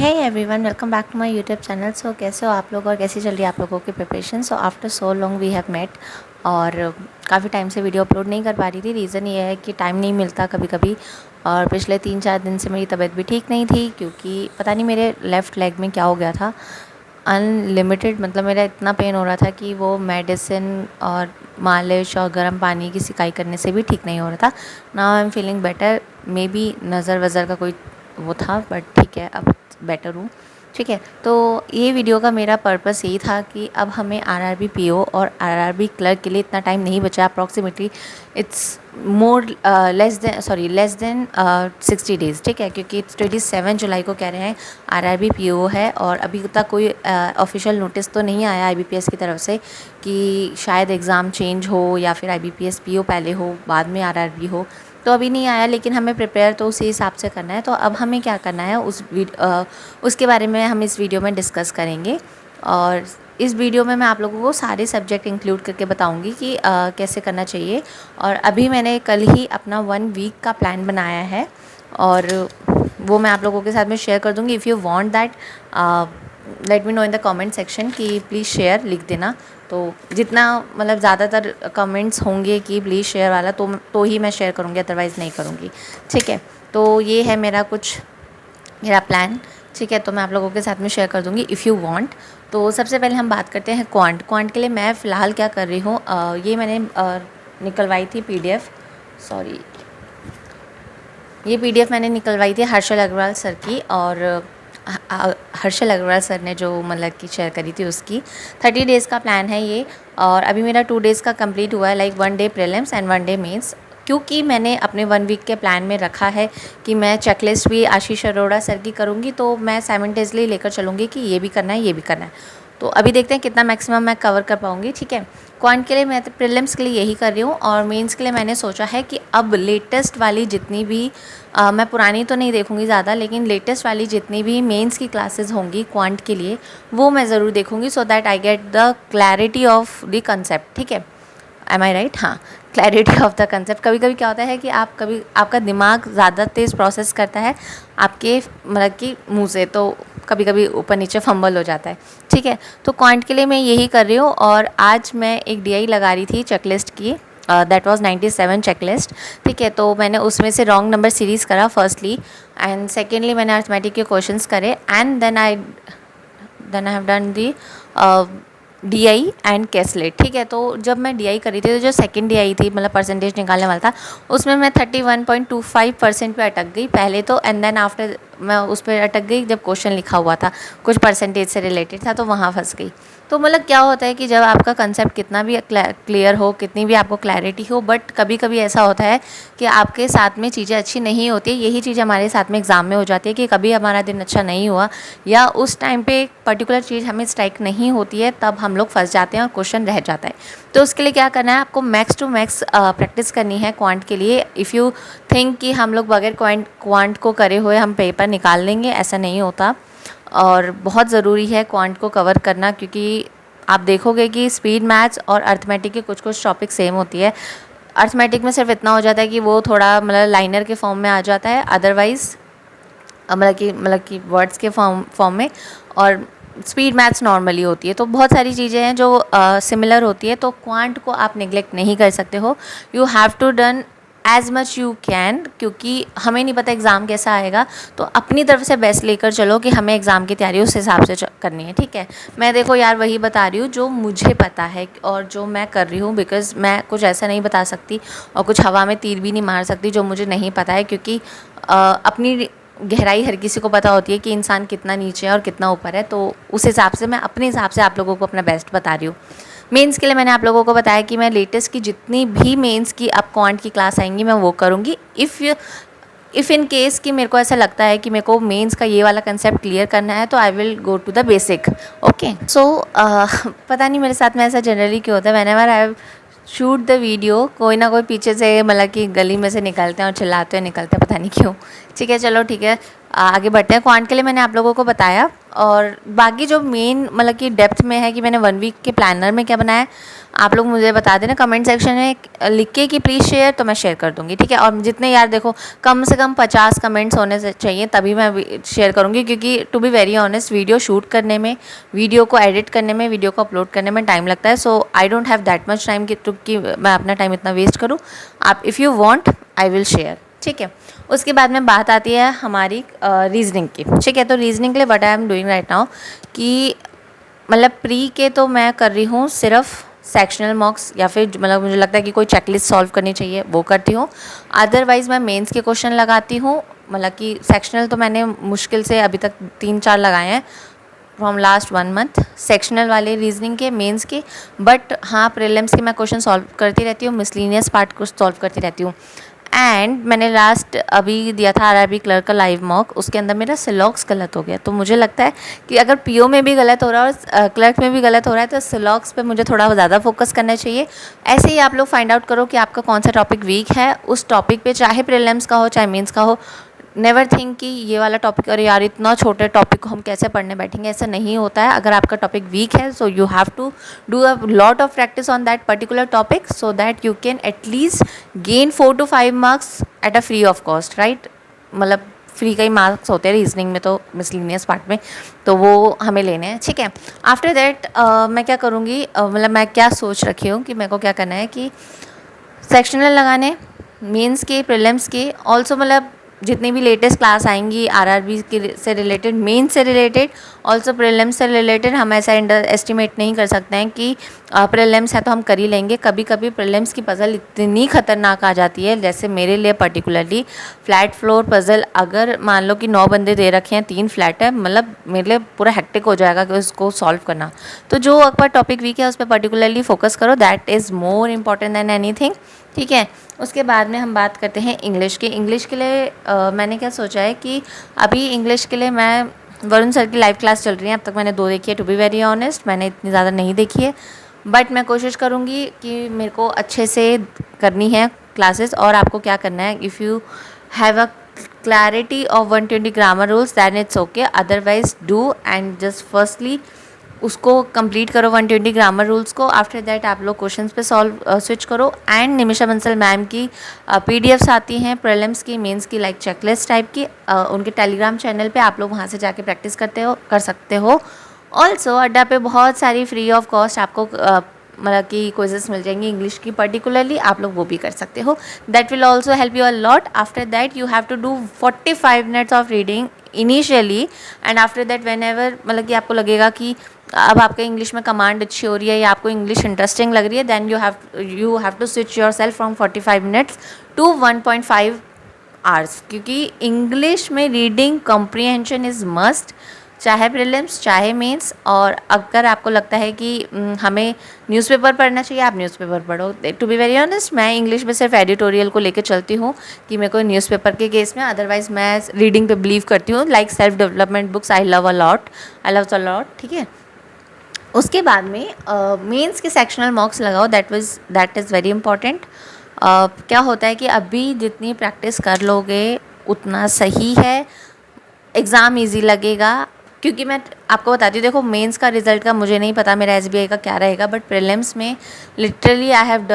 Hey everyone, welcome back to my YouTube channel. So कैसे हो आप लोग और कैसी चल रही है आप लोगों की preparation. So after so long we have met और काफ़ी टाइम से वीडियो अपलोड नहीं कर पा रही थी। रीज़न ये है कि टाइम नहीं मिलता कभी कभी, और पिछले 3-4 दिन से मेरी तबीयत भी ठीक नहीं थी, क्योंकि पता नहीं मेरे लेफ़्ट लेग में क्या हो गया था। अनलिमिटेड मतलब मेरा इतना पेन हो रहा था कि वो मेडिसिन और मालिश और गर्म पानी की सिकाई करने से भी ठीक नहीं हो रहा था। Now I am feeling better. May be नज़र वज़र का कोई वो था, बट ठीक है, अब बेटर हूँ। ठीक है, तो ये वीडियो का मेरा पर्पस यही था कि अब हमें आरआरबी पीओ और आरआरबी क्लर्क के लिए इतना टाइम नहीं बचा। Approximately it's more less than 60 days. ठीक है, क्योंकि 27 जुलाई को कह रहे हैं आरआरबी पीओ है, और अभी तक कोई ऑफिशियल नोटिस तो नहीं आया आईबीपीएस की तरफ से कि शायद एग्ज़ाम चेंज हो या फिर आईबीपीएस पीओ पहले हो बाद में आरआरबी हो। तो अभी नहीं आया, लेकिन हमें प्रिपेयर तो उसी हिसाब से करना है। तो अब हमें क्या करना है उसके बारे में हम इस वीडियो में डिस्कस करेंगे। और इस वीडियो में मैं आप लोगों को सारे सब्जेक्ट इंक्लूड करके बताऊंगी कि कैसे करना चाहिए। और अभी मैंने कल ही अपना 1 वीक का प्लान बनाया है, और वो मैं आप लोगों के साथ में शेयर कर दूंगी। If you want that let me know in the comment section कि प्लीज़ शेयर लिख देना। तो जितना मतलब ज़्यादातर कमेंट्स होंगे कि प्लीज़ शेयर वाला, तो ही मैं शेयर करूँगी, अदरवाइज़ नहीं करूँगी। ठीक है, तो ये है मेरा प्लान। ठीक है, तो मैं आप लोगों के साथ में शेयर कर दूँगी इफ़ यू वांट। तो सबसे पहले हम बात करते हैं क्वांट के लिए मैं फ़िलहाल क्या कर रही हूँ। ये मैंने निकलवाई थी पीडीएफ, सॉरी, ये पीडीएफ मैंने निकलवाई थी हर्षल अग्रवाल सर की, और हर्षल अग्रवाल सर ने जो मतलब कि शेयर करी थी उसकी 30 डेज़ का प्लान है ये। और अभी मेरा 2 डेज़ का कंप्लीट हुआ है, like 1 day prelims and 1 day mains. क्योंकि मैंने अपने 1 वीक के प्लान में रखा है कि मैं चेकलिस्ट भी आशीष अरोड़ा सर की करूँगी, तो मैं साइमल्टेनियसली लेकर चलूँगी कि ये भी करना है ये भी करना है। तो अभी देखते हैं कितना मैक्सिमम मैं कवर कर पाऊँगी। ठीक है, क्वांट के लिए मैं प्रीलिम्स के लिए यही कर रही हूँ, और मेंस के लिए मैंने सोचा है कि अब लेटेस्ट वाली जितनी भी मैं पुरानी तो नहीं देखूँगी ज़्यादा, लेकिन लेटेस्ट वाली जितनी भी मेंस की क्लासेस होंगी क्वांट के लिए वो मैं ज़रूर देखूँगी, so that I get the clarity of the concept. ठीक है, एम आई राइट? हाँ, क्लैरिटी ऑफ द कंसेप्ट। कभी कभी क्या होता है कि आपका दिमाग ज़्यादा तेज़ प्रोसेस करता है आपके मतलब कि मुँह से, तो कभी कभी ऊपर नीचे फंबल हो जाता है। ठीक है, तो क्वांट के लिए मैं यही कर रही हूँ। और आज मैं एक डीआई लगा रही थी चेकलिस्ट की, दैट वाज 97 चेकलिस्ट। ठीक है, तो मैंने उसमें से रॉन्ग नंबर सीरीज़ करा फर्स्टली, एंड सेकेंडली मैंने अर्थमेटिक के क्वेश्चंस करे, and then I have done the DI and caselet. ठीक है, तो जब मैं डीआई करी थी तो जो सेकंड डीआई थी मतलब परसेंटेज निकालने वाला था, उसमें मैं 31.25% पे अटक गई पहले तो, एंड देन आफ्टर मैं उस पर अटक गई जब क्वेश्चन लिखा हुआ था कुछ परसेंटेज से रिलेटेड था, तो वहाँ फंस गई। तो मतलब क्या होता है कि जब आपका कंसेप्ट कितना भी क्लियर हो, कितनी भी आपको क्लैरिटी हो, बट कभी कभी ऐसा होता है कि आपके साथ में चीज़ें अच्छी नहीं होती। यही चीज़ हमारे साथ में एग्ज़ाम में हो जाती है कि कभी हमारा दिन अच्छा नहीं हुआ, या उस टाइम पे एक पर्टिकुलर चीज़ हमें स्ट्राइक नहीं होती है, तब हम लोग फंस जाते हैं और क्वेश्चन रह जाता है। तो उसके लिए क्या करना है, आपको मैक्स टू मैक्स प्रैक्टिस करनी है क्वांट के लिए। इफ़ यू थिंक कि हम लोग बगैर क्वांट को करे हुए हम पेपर निकाल लेंगे, ऐसा नहीं होता। और बहुत ज़रूरी है क्वांट को कवर करना, क्योंकि आप देखोगे कि स्पीड मैथ्स और अर्थमेटिक के कुछ टॉपिक सेम होती है। अर्थमेटिक में सिर्फ इतना हो जाता है कि वो थोड़ा मतलब लाइनर के फॉर्म में आ जाता है, अदरवाइज़ मतलब कि वर्ड्स के फॉर्म में, और स्पीड मैथ्स नॉर्मली होती है। तो बहुत सारी चीज़ें हैं जो सिमिलर होती है, तो क्वांट को आप नेग्लेक्ट नहीं कर सकते हो। You have to done as much you can, क्योंकि हमें नहीं पता एग्ज़ाम कैसा आएगा, तो अपनी तरफ से बेस्ट लेकर चलो कि हमें एग्ज़ाम की तैयारी उस हिसाब से करनी है। ठीक है, मैं देखो यार वही बता रही हूँ जो मुझे पता है और जो मैं कर रही हूँ, बिकॉज़ मैं कुछ ऐसा नहीं बता सकती और कुछ हवा में तीर भी नहीं मार सकती जो मुझे नहीं पता है, क्योंकि अपनी गहराई हर किसी को पता होती है कि इंसान कितना नीचे है और कितना ऊपर है। तो उस हिसाब से मैं अपने हिसाब से आप लोगों को अपना बेस्ट बता रही हूँ। मेंस के लिए मैंने आप लोगों को बताया कि मैं लेटेस्ट की जितनी भी मेंस की अब क्वांट की क्लास आएंगी मैं वो करूँगी। इफ़ इन केस कि मेरे को ऐसा लगता है कि मेरे को मेंस का ये वाला कंसेप्ट क्लियर करना है, तो I will go to the basic. Okay, so पता नहीं मेरे साथ में ऐसा जनरली क्यों होता है, whenever I shoot the video कोई ना कोई पीछे से मतलब कि गली में से निकलते हैं और चिल्लाते हुए निकलते हैं, पता नहीं क्यों। ठीक है, चलो ठीक है, आगे बढ़ते हैं। क्वांट के लिए मैंने आप लोगों को बताया, और बाकी जो मेन मतलब कि डेप्थ में है कि मैंने 1 वीक के प्लानर में क्या बनाया, आप लोग मुझे बता देना कमेंट सेक्शन में लिख के कि प्लीज़ शेयर, तो मैं शेयर कर दूँगी, ठीक है। और जितने यार देखो कम से कम 50 कमेंट्स होने से चाहिए तभी मैं शेयर करूँगी, क्योंकि to be very honest video shoot करने में, वीडियो को एडिट करने में, वीडियो को अपलोड करने में टाइम लगता है। So I don't have that much time कि मैं अपना टाइम इतना वेस्ट करूँ। आप if you want I will share, ठीक है। उसके बाद में बात आती है हमारी रीजनिंग की, ठीक है। तो रीजनिंग के लिए what I am doing right now कि मतलब प्री के तो मैं कर रही हूँ सिर्फ सेक्शनल मॉक्स, या फिर मतलब मुझे लगता है कि कोई चेकलिस्ट सॉल्व करनी चाहिए वो करती हूँ। अदरवाइज़ मैं मेंस के क्वेश्चन लगाती हूँ, मतलब कि सेक्शनल तो मैंने मुश्किल से अभी तक 3-4 लगाए हैं फ्रॉम लास्ट 1 मंथ, सेक्शनल वाले रीजनिंग के, मेंस के। बट हाँ प्रीलिम्स के मैं क्वेश्चन सॉल्व करती रहती हूँ, मिसलिनियस पार्ट को सॉल्व करती रहती हूँ। एंड मैंने लास्ट अभी दिया था आरआरबी क्लर्क का लाइव मॉक, उसके अंदर मेरा सिलॉक्स गलत हो गया। तो मुझे लगता है कि अगर पीओ में भी गलत हो रहा है और क्लर्क में भी गलत हो रहा है तो सिलॉक्स पे मुझे थोड़ा ज़्यादा फोकस करना चाहिए। ऐसे ही आप लोग फाइंड आउट करो कि आपका कौन सा टॉपिक वीक है, उस टॉपिक पे चाहे प्रीलिम्स का हो चाहे मेंस का हो। नेवर थिंक कि ये वाला टॉपिक, अरे यार इतना छोटे टॉपिक को हम कैसे पढ़ने बैठेंगे, ऐसा नहीं होता है। अगर आपका टॉपिक वीक है so you have to do a lot of practice on that particular topic so that you can at least gain 4 to 5 marks at a free of cost, right. मतलब फ्री का ही मार्क्स होते हैं reasoning में, तो miscellaneous part में तो वो हमें लेने हैं, ठीक है। आफ्टर दैट मैं क्या करूँगी, मतलब मैं क्या सोच रखी हूँ कि मेरे को क्या करना है कि सेक्शनल लगाने, मेंस के, प्रीलिम्स के, ऑल्सो मतलब जितनी भी लेटेस्ट क्लास आएंगी आरआरबी के से रिलेटेड, मेन से रिलेटेड, ऑल्सो प्रीलिम्स से रिलेटेड, हम ऐसा अंडर एस्टिमेट नहीं कर सकते हैं कि प्रीलिम्स है तो हम कर ही लेंगे। कभी कभी प्रीलिम्स की पज़ल इतनी खतरनाक आ जाती है, जैसे मेरे लिए पर्टिकुलरली फ्लैट फ्लोर पज़ल, अगर मान लो कि 9 बंदे दे रखे हैं, 3 फ्लैट है, मतलब मेरे लिए पूरा हेक्टिक हो जाएगा कि उसको सॉल्व करना। तो जो आपका टॉपिक वीक है उस पर पर्टिकुलरली फोकस करो, that is more important than anything, ठीक है। उसके बाद में हम बात करते हैं इंग्लिश की। इंग्लिश के लिए मैंने क्या सोचा है कि अभी इंग्लिश के लिए मैं वरुण सर की लाइव क्लास चल रही है, अब तक मैंने 2 देखी है, टू बी वेरी ऑनेस्ट मैंने इतनी ज़्यादा नहीं देखी है, बट मैं कोशिश करूँगी कि मेरे को अच्छे से करनी है क्लासेस। और आपको क्या करना है, if you have a clarity of 120 grammar rules then it's okay, otherwise do and just firstly उसको कंप्लीट करो 120 ग्रामर रूल्स को। आफ्टर दैट आप लोग क्वेश्चंस पे सॉल्व स्विच करो। एंड निमिषा बंसल मैम की पीडीएफ्स आती हैं प्रीलिम्स की, मेंस की, लाइक चेकलिस्ट टाइप की, उनके टेलीग्राम चैनल पे आप लोग वहाँ से जाके प्रैक्टिस कर सकते हो। ऑल्सो अड्डा पे बहुत सारी फ्री ऑफ कॉस्ट आपको मतलब कि क्विजेस मिल जाएंगी इंग्लिश की पर्टिकुलरली, आप लोग वो भी कर सकते हो। That will also help you a lot. After that you have to do 45 minutes of reading initially, and after that whenever मतलब कि आपको लगेगा कि अब आपका इंग्लिश में कमांड अच्छी हो रही है या आपको इंग्लिश इंटरेस्टिंग लग रही है, then you have to switch yourself from 45 minutes to 1.5 hours, क्योंकि इंग्लिश में रीडिंग कॉम्प्रिहेंशन इज़ मस्ट, चाहे प्रीलिम्स चाहे मेंस। और अगर आपको लगता है कि हमें न्यूज़पेपर पढ़ना चाहिए, आप न्यूज़पेपर पढ़ो। टू बी वेरी ऑनेस्ट मैं इंग्लिश में सिर्फ एडिटोरियल को लेकर चलती हूँ कि मेरे को न्यूज़पेपर के केस में, अदरवाइज मैं रीडिंग पे बिलीव करती हूँ। Like self development books I love a lot, ठीक है। उसके बाद में मेंस के सेक्शनल मॉक्स लगाओ, दैट इज़ वेरी इंपॉर्टेंट। क्या होता है कि अभी जितनी प्रैक्टिस कर लोगे उतना सही है, एग्ज़ाम इजी लगेगा। क्योंकि मैं आपको बताती हूँ, देखो मेंस का रिज़ल्ट का मुझे नहीं पता मेरा एसबीआई का क्या रहेगा, बट प्रीलिम्स में literally I had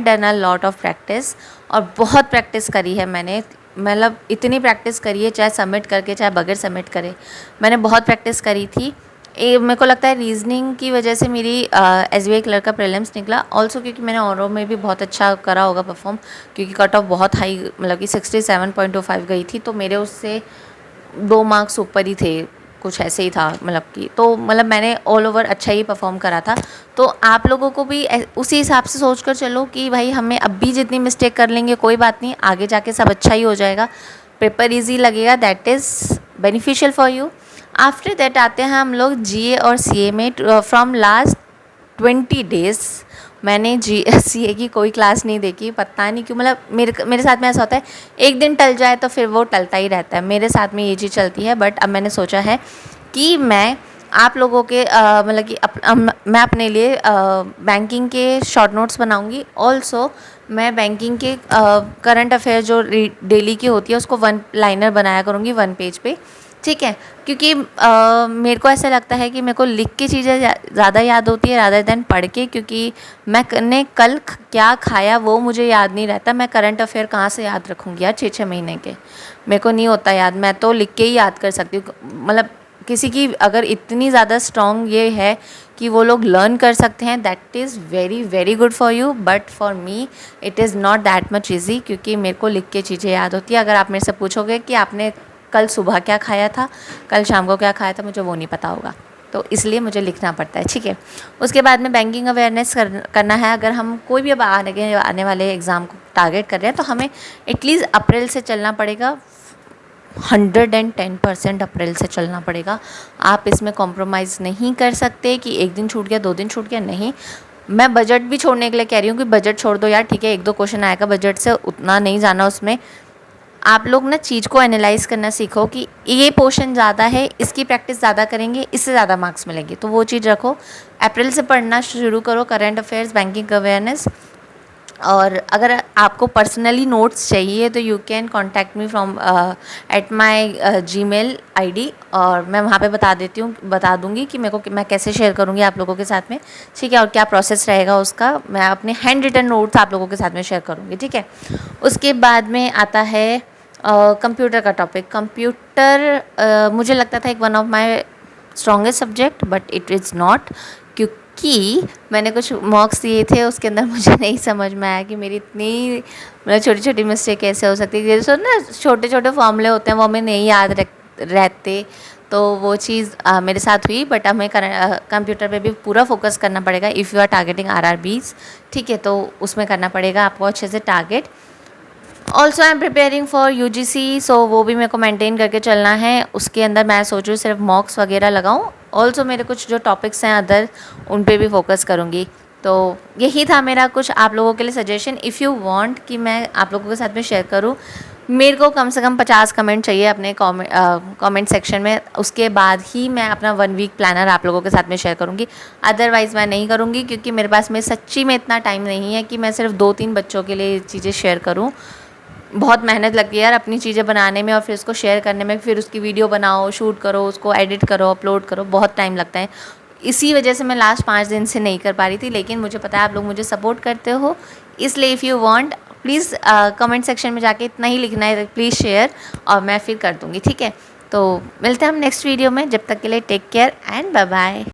done a lot of practice, और बहुत प्रैक्टिस करी है मैंने। मतलब इतनी प्रैक्टिस करी है, चाहे सबमिट करके चाहे बगैर सबमिट करे, मैंने बहुत प्रैक्टिस करी थी। मेरे को लगता है रीजनिंग की वजह से मेरी एसबीआई क्लर्क का प्रीलिम्स निकला। ऑल्सो क्योंकि मैंने औरों में भी बहुत अच्छा करा होगा परफॉर्म, क्योंकि कट ऑफ बहुत हाई मतलब कि 67.25 गई थी, तो मेरे उससे 2 मार्क्स ऊपर ही थे, कुछ ऐसे ही था मतलब कि। तो मतलब मैंने ऑल ओवर अच्छा ही परफॉर्म करा था। तो आप लोगों को भी उसी हिसाब से सोच कर चलो कि भाई हमें अब भी जितनी मिस्टेक कर लेंगे कोई बात नहीं, आगे जाके सब अच्छा ही हो जाएगा, पेपर ईजी लगेगा, that is beneficial for you. After that आते हैं हम लोग जीए और सीए में। फ्रॉम लास्ट 20 डेज़ मैंने सीए की कोई क्लास नहीं देखी, पता नहीं क्यों। मतलब मेरे साथ में ऐसा होता है, एक दिन टल जाए तो फिर वो टलता ही रहता है, मेरे साथ में ये चीज़ चलती है। बट अब मैंने सोचा है कि मैं आप लोगों के मतलब कि मैं अपने लिए बैंकिंग के शॉर्ट नोट्स बनाऊंगी। ऑल्सो मैं बैंकिंग के करंट अफेयर जो डेली की होती है उसको 1 लाइनर बनाया करूँगी 1 पेज पे, ठीक है, क्योंकि मेरे को ऐसा लगता है कि मेरे को लिख के चीज़ें ज़्यादा याद होती है रादर दैन पढ़ के, क्योंकि मैंने कल क्या खाया वो मुझे याद नहीं रहता। मैं करंट अफेयर कहाँ से याद रखूँगी यार 6-6 महीने के, मेरे को नहीं होता याद। मैं तो लिख के ही याद कर सकती हूँ। मतलब किसी की अगर इतनी ज़्यादा स्ट्रॉन्ग ये है कि वो लोग लर्न कर सकते हैं, that is very very good for you, but for me it is not that much easy, क्योंकि मेरे को लिख के चीज़ें याद होती है। अगर आप मेरे से पूछोगे कि आपने कल सुबह क्या खाया था, कल शाम को क्या खाया था, मुझे वो नहीं पता होगा, तो इसलिए मुझे लिखना पड़ता है। ठीक है, उसके बाद में बैंकिंग अवेयरनेस करना है। अगर हम कोई भी अब आने वाले एग्ज़ाम को टारगेट कर रहे हैं तो हमें एटलीस्ट अप्रैल से चलना पड़ेगा, 110% अप्रैल से चलना पड़ेगा। आप इसमें कॉम्प्रोमाइज़ नहीं कर सकते कि एक दिन छूट गया, 2 दिन छूट गया, नहीं। मैं बजट भी छोड़ने के लिए कह रही हूँ कि बजट छोड़ दो यार, ठीक है 1-2 क्वेश्चन आएगा बजट से, उतना नहीं जाना उसमें। आप लोग ना चीज़ को एनालाइज करना सीखो कि ये पोर्शन ज़्यादा है, इसकी प्रैक्टिस ज़्यादा करेंगे, इससे ज़्यादा मार्क्स मिलेंगे, तो वो चीज़ रखो। अप्रैल से पढ़ना शुरू करो करंट अफेयर्स, बैंकिंग अवेयरनेस। और अगर आपको पर्सनली नोट्स चाहिए तो you can contact me from at my Gmail ID, और मैं वहाँ पे बता दूँगी कि मेरे को मैं कैसे शेयर करूँगी आप लोगों के साथ में। ठीक है, और क्या प्रोसेस रहेगा उसका, मैं अपने हैंड रिटन नोट्स आप लोगों के साथ में शेयर करूँगी। ठीक है, उसके बाद में आता है कंप्यूटर का टॉपिक। कंप्यूटर मुझे लगता था एक one of my strongest subject, but it is not, क्योंकि मैंने कुछ मॉक्स दिए थे, उसके अंदर मुझे नहीं समझ में आया कि मेरी इतनी मतलब छोटी छोटी मिस्टेक कैसे हो सकती है। जैसे ना छोटे छोटे फॉर्मूले होते हैं वो हमें नहीं याद रहते, तो वो चीज़ मेरे साथ हुई। बट हमें कंप्यूटर पे भी पूरा फोकस करना पड़ेगा if you are targeting RRBs। ठीक है, तो उसमें करना पड़ेगा आपको अच्छे से target. Also I am preparing for UGC, सो वो भी मेरे को मेंटेन करके चलना है। उसके अंदर मैं सोच रही हूँ सिर्फ मॉक्स वगैरह लगाऊँ, ऑल्सो मेरे कुछ जो टॉपिक्स हैं अदर उन पे भी फोकस करूँगी। तो यही था मेरा कुछ आप लोगों के लिए सजेशन। इफ़ यू वांट कि मैं आप लोगों के साथ में शेयर करूँ, मेरे को कम से कम 50 कमेंट चाहिए अपने कमेंट सेक्शन में, उसके बाद ही मैं अपना 1 वीक प्लानर आप लोगों के साथ में शेयर करूँगी। अदरवाइज़ मैं नहीं करूँगी, क्योंकि मेरे पास में सच्ची में इतना टाइम नहीं है कि मैं सिर्फ 2-3 बच्चों के लिए चीज़ें शेयर करूँ। बहुत मेहनत लगती है यार अपनी चीज़ें बनाने में और फिर उसको शेयर करने में, फिर उसकी वीडियो बनाओ, शूट करो, उसको एडिट करो, अपलोड करो, बहुत टाइम लगता है। इसी वजह से मैं लास्ट 5 दिन से नहीं कर पा रही थी, लेकिन मुझे पता है आप लोग मुझे सपोर्ट करते हो, इसलिए if you want please comment section में जाके इतना ही लिखना है, प्लीज़ शेयर, और मैं फिर कर दूँगी। ठीक है, तो मिलते हैं हम नेक्स्ट वीडियो में, जब तक के लिए take care and bye bye.